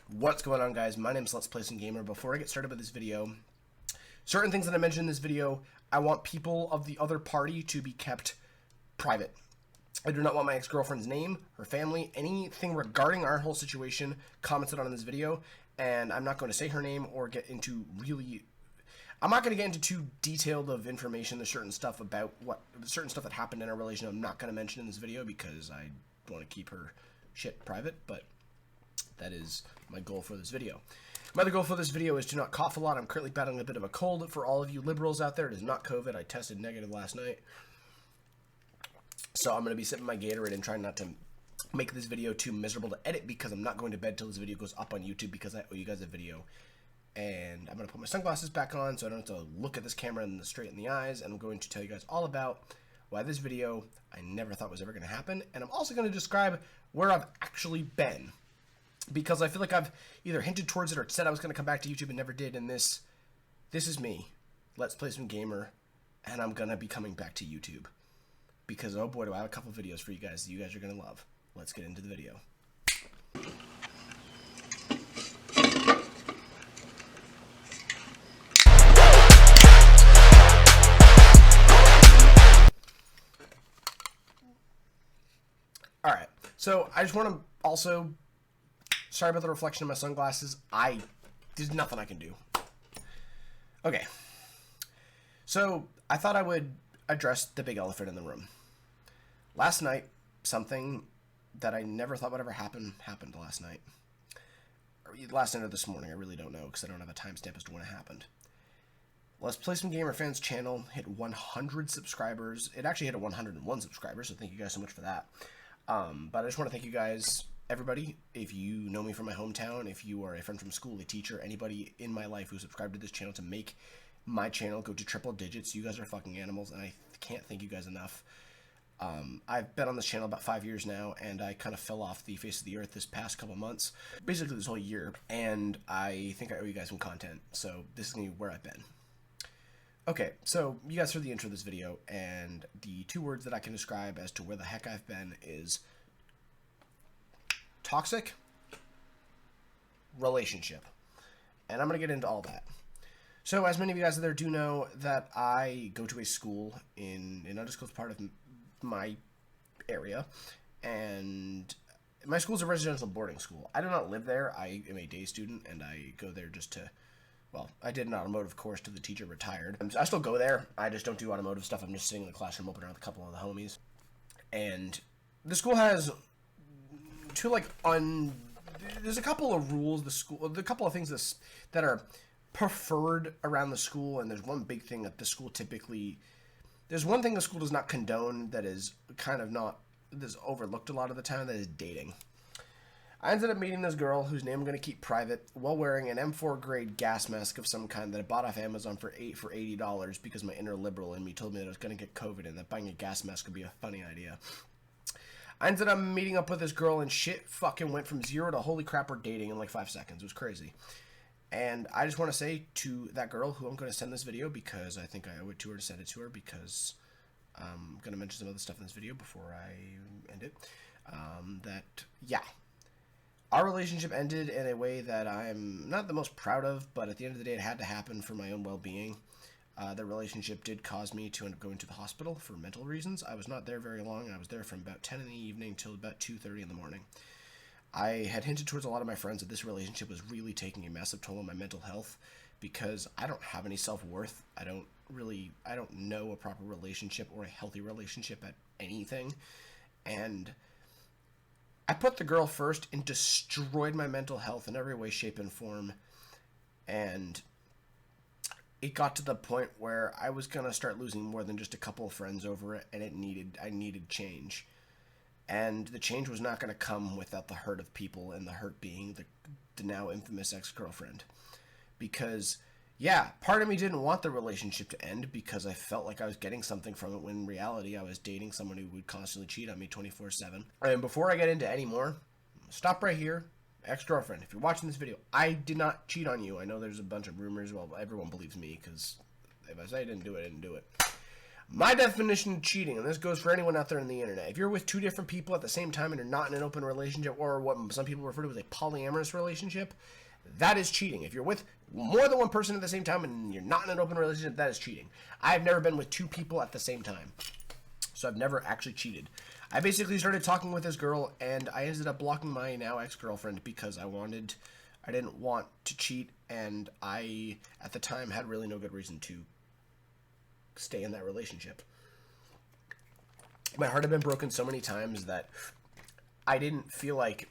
What's going on, guys? My name is Let's Play Some Gamer. Before I get started with this video, certain things that I mentioned in this video, I want people of the other party to be kept private. I do not want my ex-girlfriend's name, her family, anything regarding our whole situation commented on in this video, and I'm not going to say her name or get into I'm not going to get into too detailed of information. There's certain stuff that happened in our relationship I'm not going to mention in this video because I want to keep her shit private, but that is my goal for this video. My other goal for this video is to not cough a lot. I'm currently battling a bit of a cold. For all of you liberals out there, it is not COVID. I tested negative last night. So I'm going to be sipping my Gatorade and trying not to make this video too miserable to edit because I'm not going to bed till this video goes up on YouTube because I owe you guys a video. And I'm going to put my sunglasses back on so I don't have to look at this camera straight in the eyes. And I'm going to tell you guys all about why this video I never thought was ever going to happen. And I'm also going to describe where I've actually been, because I feel like I've either hinted towards it or said I was going to come back to YouTube and never did. And this is me. Let's Play Some Gamer. And I'm going to be coming back to YouTube. Because, oh boy, do I have a couple videos for you guys that you guys are going to love. Let's get into the video. Alright, so I just want to also... Sorry about the reflection of my sunglasses. There's nothing I can do. Okay. So, I thought I would address the big elephant in the room. Last night, something that I never thought would ever happen, happened last night. Or last night or this morning, I really don't know, because I don't have a timestamp as to when it happened. Let's Play Some Gamer Fans channel hit 100 subscribers. It actually hit 101 subscribers, so thank you guys so much for that. But I just want to thank you guys, everybody. If you know me from my hometown, if you are a friend from school, a teacher, anybody in my life who subscribed to this channel to make my channel go to triple digits, you guys are fucking animals, and I can't thank you guys enough. I've been on this channel about 5 years now, and I kind of fell off the face of the earth this past couple months, basically this whole year, and I think I owe you guys some content, so this is going to be where I've been. Okay, so you guys heard the intro of this video, and the two words that I can describe as to where the heck I've been is toxic relationship. And I'm going to get into all that. So, as many of you guys out there do know, that I go to a school in an undisclosed part of my area, and my school is a residential boarding school. I do not live there. I am a day student, and I go there just to... Well, I did an automotive course till the teacher retired. I still go there. I just don't do automotive stuff. I'm just sitting in the classroom open around with a couple of the homies. And the school has there's a couple of rules, a couple of things that are preferred around the school, and there's one big thing that the school there's one thing the school does not condone that is kind of that's overlooked a lot of the time, that is dating. I ended up meeting this girl whose name I'm going to keep private while wearing an M4 grade gas mask of some kind that I bought off Amazon for $80 because my inner liberal in me told me that I was going to get COVID and that buying a gas mask would be a funny idea. I ended up meeting up with this girl and shit fucking went from 0 to holy crap, we're dating in like 5 seconds. It was crazy. And I just want to say to that girl who I'm going to send this video, because I think I owe it to her to send it to her, because I'm going to mention some other stuff in this video before I end it, yeah. Our relationship ended in a way that I'm not the most proud of, but at the end of the day, it had to happen for my own well-being. The relationship did cause me to end up going to the hospital for mental reasons. I was not there very long. I was there from about 10 in the evening till about 2:30 in the morning. I had hinted towards a lot of my friends that this relationship was really taking a massive toll on my mental health because I don't have any self-worth. I don't know a proper relationship or a healthy relationship at anything. And I put the girl first and destroyed my mental health in every way, shape, and form. And it got to the point where I was going to start losing more than just a couple of friends over it, and I needed change. And the change was not going to come without the hurt of people, and the hurt being the now infamous ex-girlfriend. Because, yeah, part of me didn't want the relationship to end because I felt like I was getting something from it, when in reality I was dating someone who would constantly cheat on me 24/7. And before I get into any more, stop right here. Ex-girlfriend, if you're watching this video, I did not cheat on you. I know there's a bunch of rumors. Well, everyone believes me because if I say I didn't do it, I didn't do it. My definition of cheating, and this goes for anyone out there on the internet, if you're with two different people at the same time and you're not in an open relationship, or what some people refer to as a polyamorous relationship, that is cheating. If you're with more than one person at the same time and you're not in an open relationship, that is cheating. I've never been with two people at the same time, so I've never actually cheated. I basically started talking with this girl, and I ended up blocking my now ex-girlfriend because I didn't want to cheat, and I, at the time, had really no good reason to stay in that relationship. My heart had been broken so many times that I didn't feel like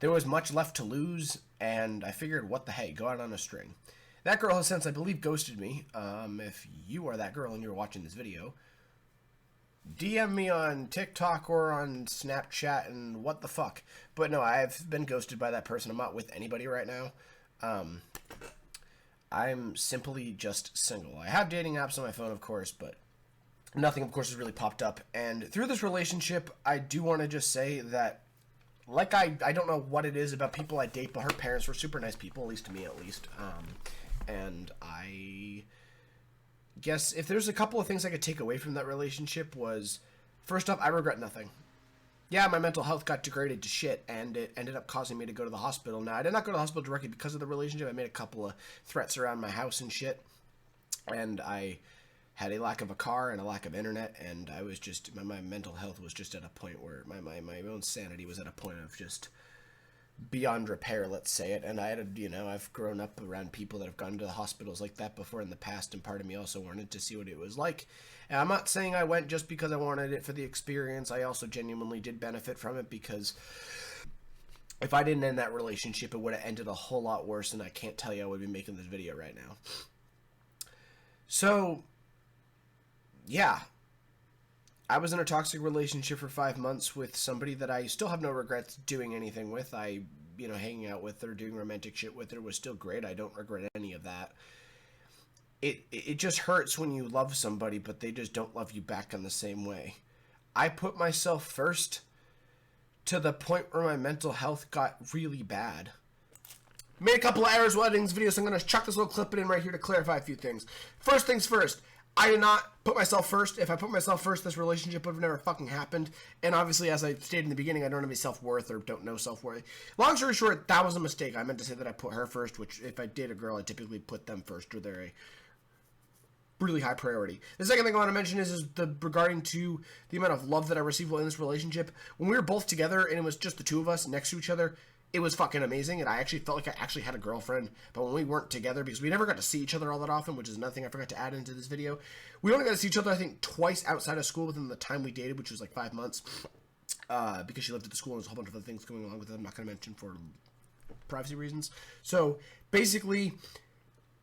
there was much left to lose, and I figured, what the heck, go out on a string. That girl has since, I believe, ghosted me. If you are that girl and you're watching this video, DM me on TikTok or on Snapchat and what the fuck. But no, I've been ghosted by that person. I'm not with anybody right now. I'm simply just single. I have dating apps on my phone, of course, but nothing, of course, has really popped up. And through this relationship, I do want to just say that, like, I don't know what it is about people I date, but her parents were super nice people, at least to me, at least. And I guess if there's a couple of things I could take away from that relationship was, first off, I regret nothing. Yeah, my mental health got degraded to shit, and it ended up causing me to go to the hospital. Now, I did not go to the hospital directly because of the relationship. I made a couple of threats around my house and shit, and I had a lack of a car and a lack of internet, and I was just, my mental health was just at a point where my own sanity was at a point of just beyond repair, let's say it. And I had, I've grown up around people that have gone to the hospitals like that before in the past, and part of me also wanted to see what it was like. And I'm not saying I went just because I wanted it for the experience. I also genuinely did benefit from it, because if I didn't end that relationship, it would have ended a whole lot worse, and I can't tell you I would be making this video right now. So, yeah. I was in a toxic relationship for 5 months with somebody that I still have no regrets doing anything with. Hanging out with her, doing romantic shit with her was still great. I don't regret any of that. It just hurts when you love somebody, but they just don't love you back in the same way. I put myself first to the point where my mental health got really bad. Made a couple of errors while editing this video, so I'm going to chuck this little clip in right here to clarify a few things. First things first. I did not put myself first. If I put myself first, this relationship would have never fucking happened. And obviously, as I stated in the beginning, I don't have any self-worth or don't know self-worth. Long story short, that was a mistake. I meant to say that I put her first, which if I date a girl, I typically put them first, or they're a really high priority. The second thing I want to mention is regarding to the amount of love that I received while in this relationship. When we were both together and it was just the two of us next to each other, it was fucking amazing, and I actually felt like I actually had a girlfriend. But when we weren't together, because we never got to see each other all that often, which is another thing I forgot to add into this video, we only got to see each other, I think, twice outside of school within the time we dated, which was like 5 months, because she lived at the school and there's a whole bunch of other things going along with it I'm not going to mention for privacy reasons. So, basically,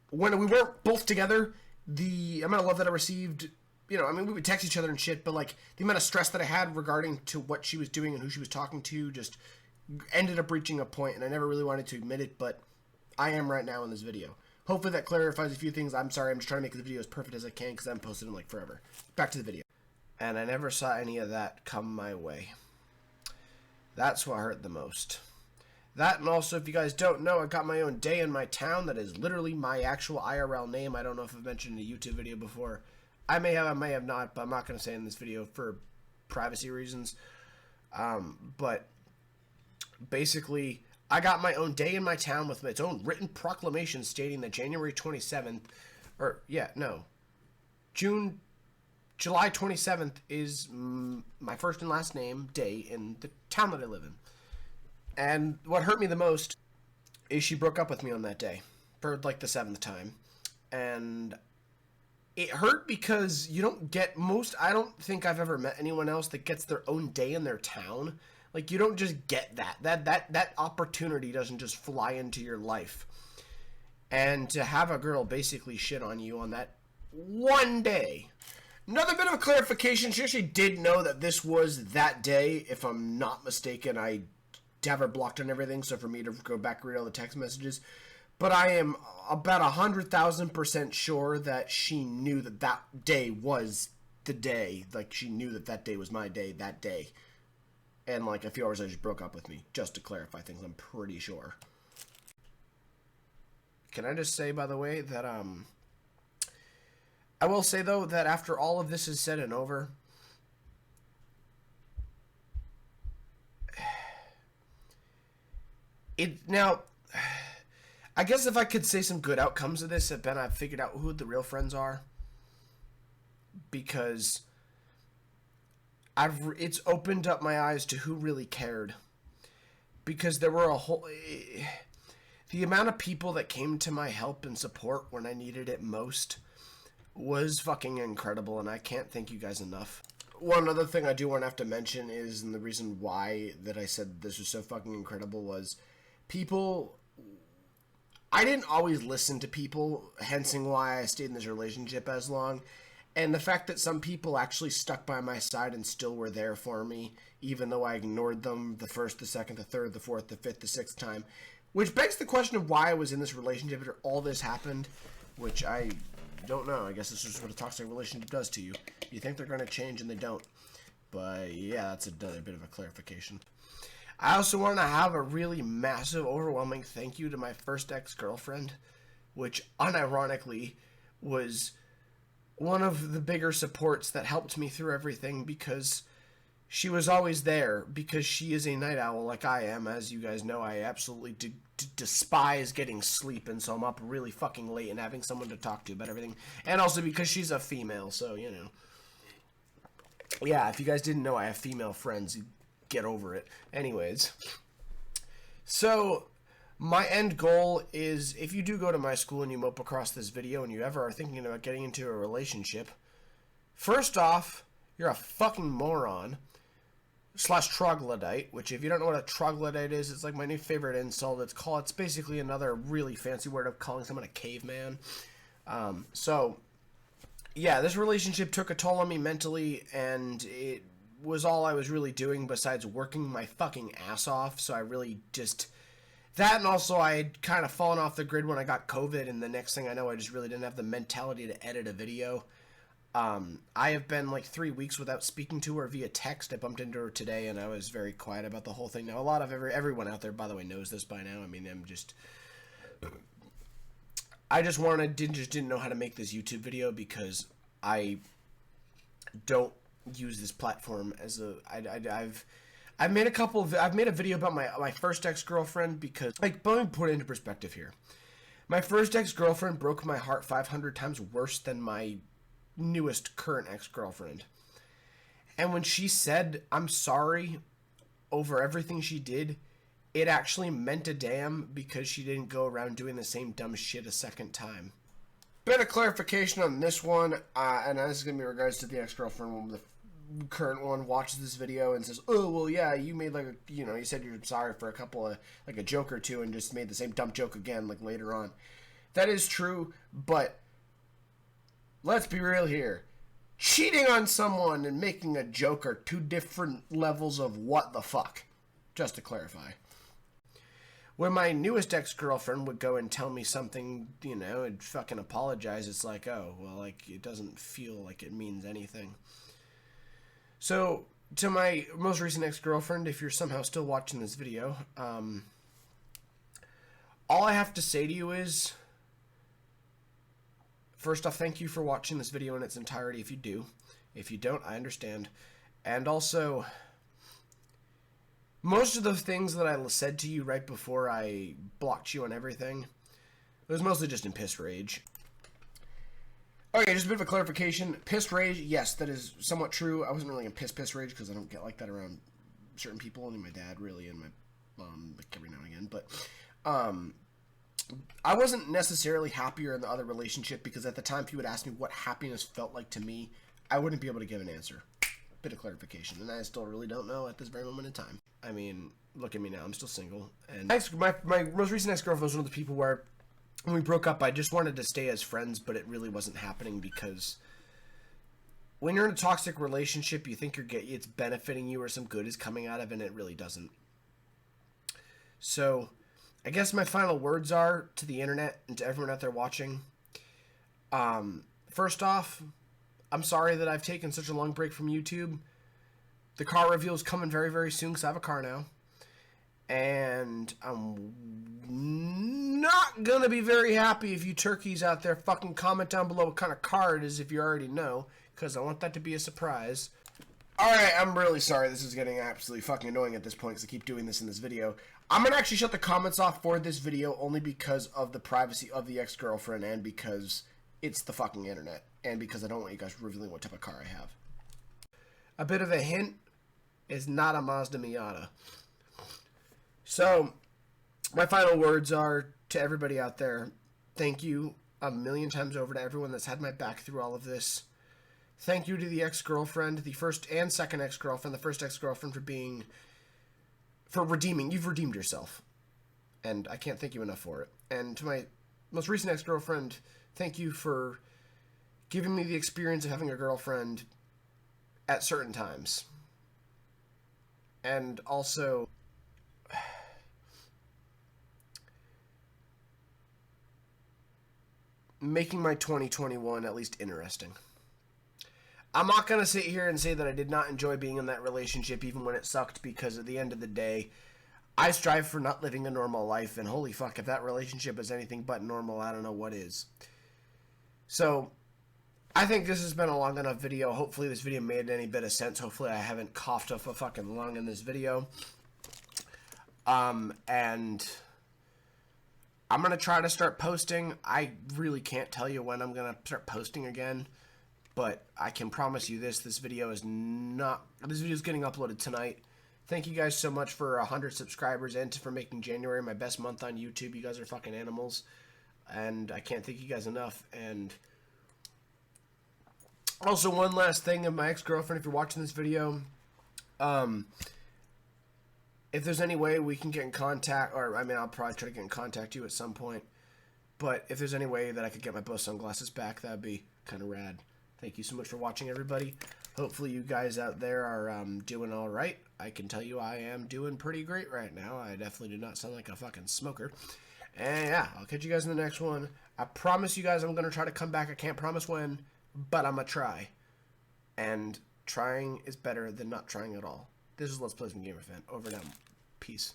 when we weren't both together, the amount of love that I received, we would text each other and shit, but, like, the amount of stress that I had regarding to what she was doing and who she was talking to just ended up reaching a point, and I never really wanted to admit it, but I am right now in this video. Hopefully that clarifies a few things. I'm sorry, I'm just trying to make the video as perfect as I can, because I haven't posted in, like, forever. Back to the video. And I never saw any of that come my way. That's what hurt the most. That, and also, if you guys don't know, I got my own day in my town. That is literally my actual IRL name. I don't know if I've mentioned in a YouTube video before. I may have not, but I'm not going to say in this video for privacy reasons. But basically, I got my own day in my town with its own written proclamation stating that July 27th is my first and last name day in the town that I live in. And what hurt me the most is she broke up with me on that day for like the 7th time. And it hurt because I don't think I've ever met anyone else that gets their own day in their town. Like, you don't just get that. That opportunity doesn't just fly into your life. And to have a girl basically shit on you on that one day. Another bit of a clarification, she actually did know that this was that day. If I'm not mistaken, I have her blocked on everything, so for me to go back and read all the text messages. But I am about 100,000% sure that she knew that that day was the day. Like, she knew that that day was my day, that day. And, like, a few hours later, she broke up with me, just to clarify things, I'm pretty sure. Can I just say, by the way, that, I will say, though, that after all of this is said and over, now, I guess if I could say some good outcomes of this, have been I've figured out who the real friends are, because it's opened up my eyes to who really cared, because there were the amount of people that came to my help and support when I needed it most was fucking incredible, and I can't thank you guys enough. One other thing I do want to have to mention is, and the reason why that I said this was so fucking incredible was, people, I didn't always listen to people, hence why I stayed in this relationship as long, and the fact that some people actually stuck by my side and still were there for me, even though I ignored them the first, the second, the third, the fourth, the fifth, the sixth time, which begs the question of why I was in this relationship after all this happened, which I don't know. I guess this is what a toxic relationship does to you. You think they're going to change and they don't. But yeah, that's another bit of a clarification. I also want to have a really massive, overwhelming thank you to my first ex-girlfriend, which unironically was one of the bigger supports that helped me through everything, because she was always there, because she is a night owl like I am. As you guys know, I absolutely despise getting sleep, and so I'm up really fucking late and having someone to talk to about everything. And also because she's a female, so, you know. Yeah, if you guys didn't know I have female friends, get over it. Anyways. So, my end goal is, if you do go to my school and you mope across this video and you ever are thinking about getting into a relationship, first off, you're a fucking moron. / troglodyte, which if you don't know what a troglodyte is, it's like my new favorite insult. It's basically another really fancy word of calling someone a caveman. So, yeah, this relationship took a toll on me mentally, and it was all I was really doing besides working my fucking ass off, so I really just... That, and also I had kind of fallen off the grid when I got COVID, and the next thing I know, I just really didn't have the mentality to edit a video. I have been like 3 weeks without speaking to her via text. I bumped into her today, and I was very quiet about the whole thing. Now, a lot of everyone out there, by the way, knows this by now. I mean, I just didn't know how to make this YouTube video, because I don't use this platform as I've made a video about my first ex-girlfriend, because, like, let me put it into perspective here. My first ex-girlfriend broke my heart 500 times worse than my newest current ex-girlfriend. And when she said, "I'm sorry," over everything she did, it actually meant a damn, because she didn't go around doing the same dumb shit a second time. Bit of clarification on this one, and this is going to be in regards to the ex-girlfriend. When the current one watches this video and says, "Oh, well, yeah, you made you said you're sorry for a couple of, like, a joke or two, and just made the same dumb joke again, like, later on." That is true, but let's be real here. Cheating on someone and making a joke are two different levels of what the fuck. Just to clarify. When my newest ex-girlfriend would go and tell me something, and fucking apologize, it's like, oh, well, like, it doesn't feel like it means anything. So, to my most recent ex-girlfriend, if you're somehow still watching this video, all I have to say to you is, first off, thank you for watching this video in its entirety if you do. If you don't, I understand. And also, most of the things that I said to you right before I blocked you on everything, it was mostly just in piss rage. Okay, just a bit of a clarification. Piss rage, yes, that is somewhat true. I wasn't really in piss rage, because I don't get like that around certain people, only my dad, really, and my mom, like, every now and again. But, I wasn't necessarily happier in the other relationship, because at the time, if you would ask me what happiness felt like to me, I wouldn't be able to give an answer. Bit of clarification, and I still really don't know at this very moment in time. I mean, look at me now, I'm still single. And my most recent ex-girlfriend was one of the people where, when we broke up, I just wanted to stay as friends, but it really wasn't happening, because when you're in a toxic relationship, you think it's benefiting you or some good is coming out of it, and it really doesn't. So, I guess my final words are to the internet and to everyone out there watching. First off, I'm sorry that I've taken such a long break from YouTube. The car reveal is coming very, very soon, because I have a car now. And I'm not not gonna be very happy if you turkeys out there fucking comment down below what kind of car it is if you already know, because I want that to be a surprise. Alright, I'm really sorry. This is getting absolutely fucking annoying at this point because I keep doing this in this video. I'm gonna actually shut the comments off for this video only because of the privacy of the ex-girlfriend and because it's the fucking internet and because I don't want you guys revealing what type of car I have. A bit of a hint is not a Mazda Miata. So, my final words are to everybody out there, thank you a million times over to everyone that's had my back through all of this. Thank you to the ex-girlfriend, the first and second ex-girlfriend, the first ex-girlfriend for redeeming. You've redeemed yourself. And I can't thank you enough for it. And to my most recent ex-girlfriend, thank you for giving me the experience of having a girlfriend at certain times. And also, making my 2021 at least interesting. I'm not going to sit here and say that I did not enjoy being in that relationship even when it sucked, because at the end of the day, I strive for not living a normal life, and holy fuck, if that relationship is anything but normal, I don't know what is. So, I think this has been a long enough video. Hopefully this video made any bit of sense. Hopefully I haven't coughed up a fucking lung in this video. And I'm going to try to start posting. I really can't tell you when I'm going to start posting again. But I can promise you this video is getting uploaded tonight. Thank you guys so much for 100 subscribers and for making January my best month on YouTube. You guys are fucking animals. And I can't thank you guys enough. And also, one last thing of my ex-girlfriend, if you're watching this video, if there's any way we can get in contact, or I mean, I'll probably try to get in contact you at some point, but if there's any way that I could get my Bose sunglasses back, that'd be kind of rad. Thank you so much for watching, everybody. Hopefully you guys out there are doing all right. I can tell you I am doing pretty great right now. I definitely do not sound like a fucking smoker. And yeah, I'll catch you guys in the next one. I promise you guys I'm going to try to come back. I can't promise when, but I'm going to try. And trying is better than not trying at all. This is Let's Play Some Gamer Fan. Over and out. Peace.